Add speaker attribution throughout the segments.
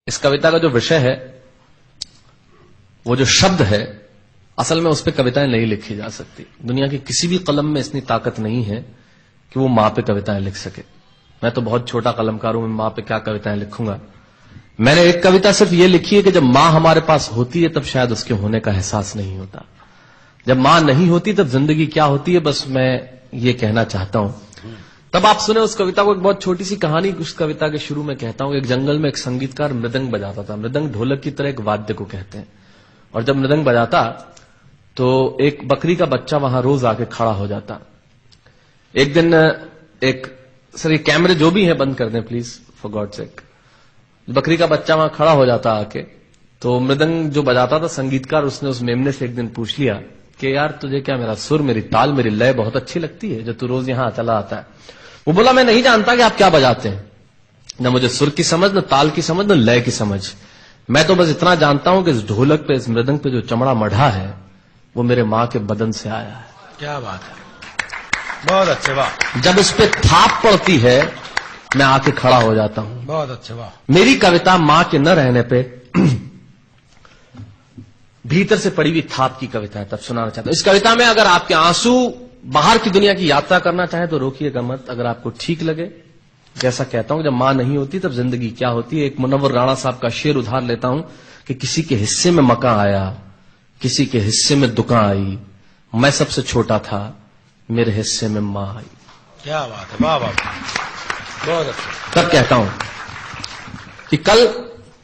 Speaker 1: इस कविता का जो विषय है, वो जो शब्द है, असल में उस पर कविताएं नहीं लिखी जा सकती। दुनिया की किसी भी कलम में इतनी ताकत नहीं है कि वो मां पे कविताएं लिख सके। मैं तो बहुत छोटा कलमकार हूं, मैं मां पे क्या कविताएं लिखूंगा। मैंने एक कविता सिर्फ ये लिखी है कि जब मां हमारे पास होती है तब शायद उसके होने का एहसास नहीं होता। जब मां नहीं होती तब जिंदगी क्या होती है, बस मैं ये कहना चाहता हूं। तब आप सुने उस कविता को। एक बहुत छोटी सी कहानी उस कविता के शुरू में कहता हूं। एक जंगल में एक संगीतकार मृदंग बजाता था। मृदंग ढोलक की तरह एक वाद्य को कहते हैं। और जब मृदंग बजाता तो एक बकरी का बच्चा वहां रोज आके खड़ा हो जाता। एक दिन सर ये कैमरे जो भी हैं बंद कर दें प्लीज, फॉर गॉड सेक। बकरी का बच्चा वहां खड़ा हो जाता आके, तो मृदंग जो बजाता था संगीतकार, उसने उस मेमने से एक दिन पूछ लिया कि यार तुझे क्या मेरा सुर, मेरी ताल, मेरी लय बहुत अच्छी लगती है जो तू रोज यहां चला आता है। वो बोला मैं नहीं जानता कि आप क्या बजाते हैं, न मुझे सुर की समझ, न ताल की समझ, न लय की समझ। मैं तो बस इतना जानता हूं कि इस ढोलक पे, इस मृदंग पे जो चमड़ा मढ़ा है वो मेरे मां के बदन से आया है।
Speaker 2: क्या बात है, बहुत अच्छे, वाह।
Speaker 1: जब उस पे थाप पड़ती है मैं आके खड़ा हो जाता हूं।
Speaker 2: बहुत अच्छे, वाह।
Speaker 1: मेरी कविता मां के न रहने पे भीतर से पड़ी हुई थाप की कविता है, तब सुनाना चाहता हूं। इस कविता में अगर आपके आंसू बाहर की दुनिया की यात्रा करना चाहे तो रोकिएगा मत। अगर आपको ठीक लगे, जैसा कहता हूं जब मां नहीं होती तब जिंदगी क्या होती है। एक मुनव्वर राणा साहब का शेर उधार लेता हूं कि किसी के हिस्से में मकान आया, किसी के हिस्से में दुकान आई, मैं सबसे छोटा था, मेरे हिस्से में मां आई।
Speaker 2: क्या बात है, वाह वाह, बहुत अच्छा।
Speaker 1: तब कहता हूं कि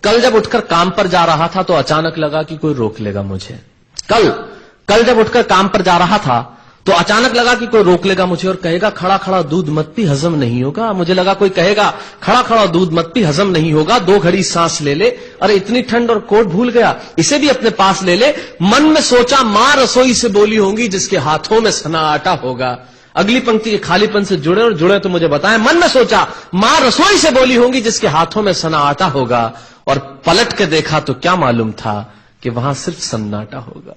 Speaker 1: कल जब उठकर काम पर जा रहा था तो अचानक लगा कि कोई रोक लेगा मुझे। कल जब उठकर काम पर जा रहा था तो अचानक लगा कि कोई रोक लेगा मुझे और कहेगा खड़ा खड़ा दूध मत पी, हजम नहीं होगा। मुझे लगा कोई कहेगा खड़ा खड़ा दूध मत पी, हजम नहीं होगा। 2 घड़ी सांस ले ले, अरे इतनी ठंड और कोट भूल गया, इसे भी अपने पास ले ले। मन में सोचा मां रसोई से बोली होंगी जिसके हाथों में सना आटा होगा। अगली पंक्ति के खालीपन से जुड़े और जुड़े तो मुझे बताएं। मन में सोचा मां रसोई से बोली होंगी जिसके हाथों में सना आटा होगा, और पलट के देखा तो क्या मालूम था कि वहां सिर्फ सन्नाटा होगा।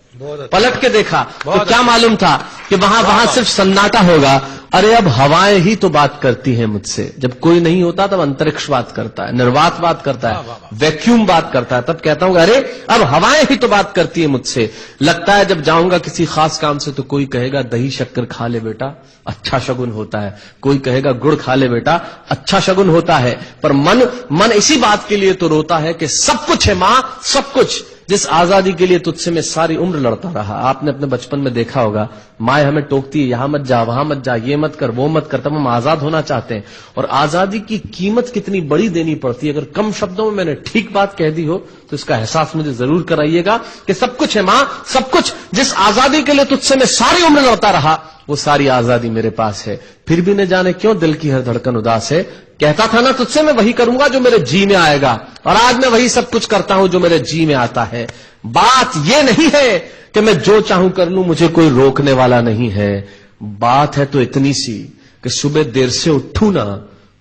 Speaker 1: पलट के देखा तो क्या मालूम था कि वहां सिर्फ सन्नाटा होगा। अरे अब हवाएं ही तो बात करती हैं मुझसे। जब कोई नहीं होता तब अंतरिक्ष बात करता है, निर्वात बात करता है, वैक्यूम बात करता है। तब कहता हूं अरे अब हवाएं ही तो बात करती है मुझसे। लगता है जब जाऊंगा किसी खास काम से तो कोई कहेगा दही शक्कर खा ले बेटा, अच्छा शगुन होता है। कोई कहेगा गुड़ खा ले बेटा, अच्छा शगुन होता है। पर मन इसी बात के लिए तो रोता है कि सब कुछ है मां, सब कुछ, जिस आजादी के लिए तुझसे मैं सारी उम्र लड़ता रहा। आपने अपने बचपन में देखा होगा माए हमें टोकती है, यहां मत जा, वहां मत जा, ये मत कर, वो मत कर। तब हम आजाद होना चाहते हैं और आजादी की कीमत कितनी बड़ी देनी पड़ती है। अगर कम शब्दों में मैंने ठीक बात कह दी हो तो इसका एहसास मुझे जरूर कराइएगा कि सब कुछ है मां, सब कुछ, जिस आजादी के लिए तुझसे मैं सारी उम्र लड़ता रहा वो सारी आजादी मेरे पास है। फिर भी न जाने क्यों दिल की हर धड़कन उदास है। कहता था ना तुझसे मैं वही करूंगा जो मेरे जी में आएगा, और आज मैं वही सब कुछ करता हूं जो मेरे जी में आता है। बात यह नहीं है कि मैं जो चाहूं कर लूं, मुझे कोई रोकने वाला नहीं है। बात है तो इतनी सी कि सुबह देर से उठूं ना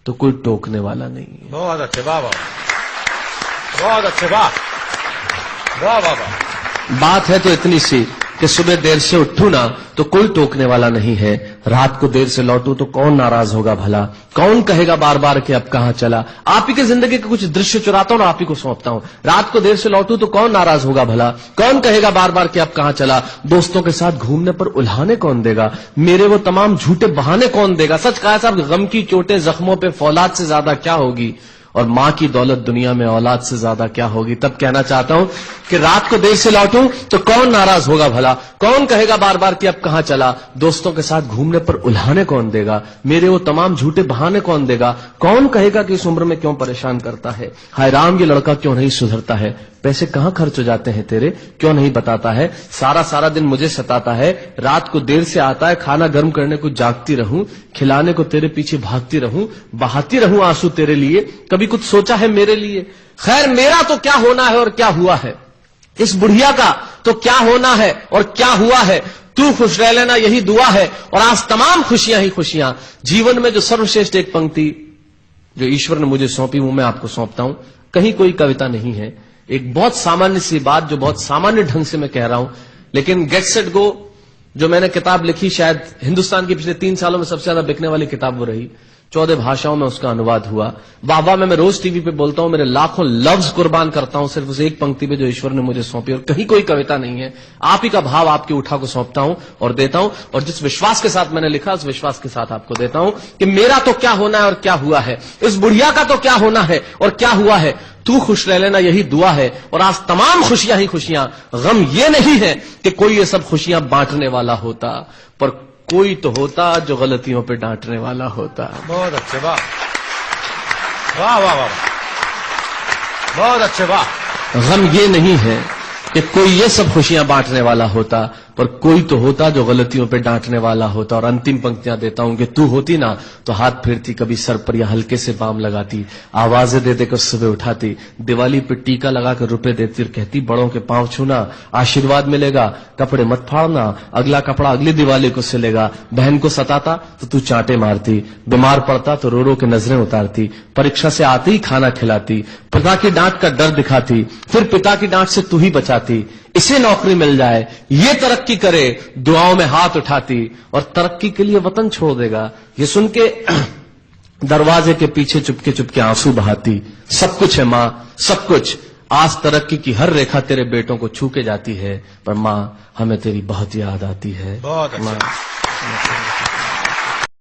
Speaker 1: तो कोई टोकने वाला नहीं है।
Speaker 2: बहुत अच्छे, वाह वाह, बहुत अच्छे, वाह वाह वाह वाह।
Speaker 1: बात है तो इतनी सी कि सुबह देर से उठूं ना तो कोई टोकने वाला नहीं है। रात को देर से लौटूं तो कौन नाराज होगा भला, कौन कहेगा बार बार कि अब कहां चला। आप ही की जिंदगी के कुछ दृश्य चुराता हूं और आप ही को सौंपता हूं। रात को देर से लौटूं तो कौन नाराज होगा भला, कौन कहेगा बार बार कि अब कहां चला। दोस्तों के साथ घूमने पर उल्हाने कौन देगा, मेरे वो तमाम झूठे बहाने कौन देगा। सच कहा साहब, गम की चोटें जख्मों पे फौलाद से ज्यादा क्या होगी, और मां की दौलत दुनिया में औलाद से ज्यादा क्या होगी। तब कहना चाहता हूं कि रात को देर से लौटूं तो कौन नाराज होगा भला, कौन कहेगा बार बार कि अब कहां चला। दोस्तों के साथ घूमने पर उल्हाने कौन देगा, मेरे वो तमाम झूठे बहाने कौन देगा। कौन कहेगा कि इस उम्र में क्यों परेशान करता है। हाय राम ये लड़का क्यों नहीं सुधरता है, पैसे कहां खर्च हो जाते हैं तेरे, क्यों नहीं बताता है। सारा दिन मुझे सताता है, रात को देर से आता है, खाना गर्म करने को जागती रहूं, खिलाने को तेरे पीछे भागती रहूं, बहाती रहूं आंसू तेरे लिए, कभी कुछ सोचा है मेरे लिए। खैर मेरा तो क्या होना है और क्या हुआ है, इस बुढ़िया का तो क्या होना है और क्या हुआ है। तू खुश रह लेना यही दुआ है, और आज तमाम खुशियां ही खुशियां। जीवन में जो सर्वश्रेष्ठ एक पंक्ति जो ईश्वर ने मुझे सौंपी वो मैं आपको सौंपता हूं। कहीं कोई कविता नहीं है, एक बहुत सामान्य सी बात जो बहुत सामान्य ढंग से मैं कह रहा हूं। लेकिन गेट सेट गो जो मैंने किताब लिखी, शायद हिंदुस्तान की पिछले 3 सालों में सबसे ज्यादा बिकने वाली किताब वो रही, 14 भाषाओं में उसका अनुवाद हुआ। बाबा में मैं रोज टीवी पे बोलता हूं, मेरे लाखों लफ्ज कुर्बान करता हूं सिर्फ उस एक पंक्ति पे जो ईश्वर ने मुझे सौंपी, और कहीं कोई कविता नहीं है, आप ही का भाव आपकी उठा को सौंपता हूं और देता हूं, और जिस विश्वास के साथ मैंने लिखा उस विश्वास के साथ आपको देता हूं कि मेरा तो क्या होना है और क्या हुआ है, इस बुढ़िया का तो क्या होना है और क्या हुआ है, तू खुश रह लेना यही दुआ है। और आज तमाम खुशियां ही खुशियां, गम ये नहीं है कि कोई ये सब खुशियां बांटने वाला होता, पर कोई तो होता जो गलतियों पे डांटने वाला होता।
Speaker 2: बहुत अच्छे, वाह वाह वाह वाह, बहुत अच्छे, वाह।
Speaker 1: गम ये नहीं है कि कोई ये सब खुशियां बांटने वाला होता, पर कोई तो होता जो गलतियों पे डांटने वाला होता। और अंतिम पंक्तियां देता हूं कि तू होती ना तो हाथ फेरती कभी सर पर या हल्के से बाम लगाती, आवाजें दे देकर सुबह उठाती, दिवाली पे टीका लगाकर रुपए देती और कहती बड़ों के पांव छूना आशीर्वाद मिलेगा, कपड़े मत फाड़ना अगला कपड़ा अगली दिवाली को सिलेगा। बहन को सताता तो तू चांटे मारती, बीमार पड़ता तो रो रो के नजरें उतारती, परीक्षा से आते ही खाना खिलाती, पिता की डांट का डर दिखाती, फिर पिता की डांट से तू ही बचाती, इसे नौकरी मिल जाए ये तरक्की करे दुआओं में हाथ उठाती, और तरक्की के लिए वतन छोड़ देगा ये सुन के दरवाजे के पीछे चुपके चुपके आंसू बहाती। सब कुछ है मां, सब कुछ, आज तरक्की की हर रेखा तेरे बेटों को छू के जाती है, पर मां हमें तेरी बहुत याद आती है।
Speaker 2: बहुत अच्छा।